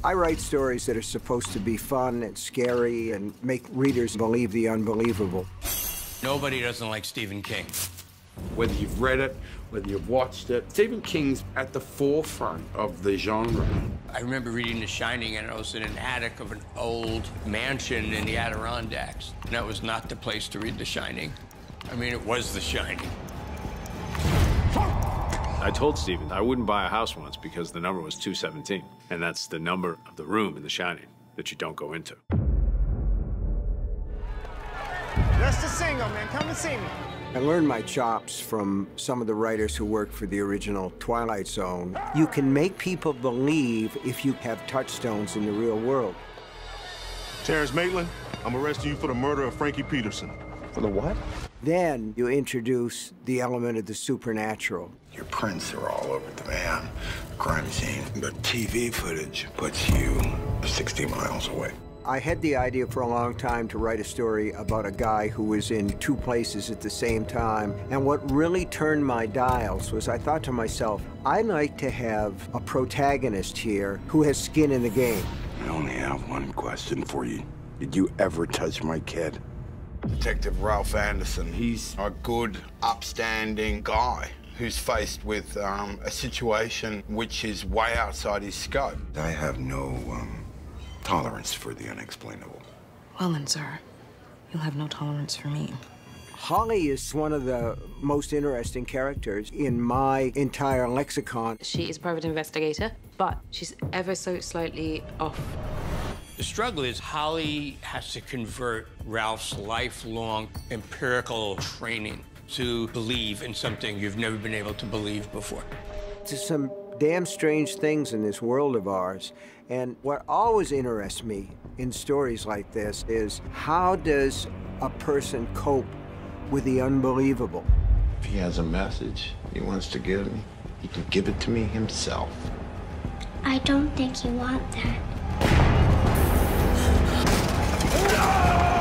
I write stories that are supposed to be fun and scary and make readers believe the unbelievable. Nobody doesn't like Stephen King. Whether you've read it, whether you've watched it, Stephen King's at the forefront of the genre. I remember reading The Shining, and I was in an attic of an old mansion in the Adirondacks. And that was not the place to read The Shining. I mean, it was The Shining. I told Stephen I wouldn't buy a house once because the number was 217, and that's the number of the room in The Shining that you don't go into. Just a single, man. Come and see me. I learned my chops from some of the writers who worked for the original Twilight Zone. You can make people believe if you have touchstones in the real world. Terrence Maitland, I'm arresting you for the murder of Frankie Peterson. For the what? Then you introduce the element of the supernatural. Your prints are all over the van, crime scene. The TV footage puts you 60 miles away. I had the idea for a long time to write a story about a guy who was in two places at the same time. And what really turned my dials was I thought to myself, I'd like to have a protagonist here who has skin in the game. I only have one question for you. Did you ever touch my kid? Detective Ralph Anderson, he's a good, upstanding guy who's faced with a situation which is way outside his scope. I have no tolerance for the unexplainable. Well then, sir, you'll have no tolerance for me. Holly is one of the most interesting characters in my entire lexicon. She is a private investigator, but she's ever so slightly off. The struggle is Holly has to convert Ralph's lifelong empirical training to believe in something you've never been able to believe before. There's some damn strange things in this world of ours. And what always interests me in stories like this is how does a person cope with the unbelievable? If he has a message he wants to give me, he can give it to me himself. I don't think you want that. No!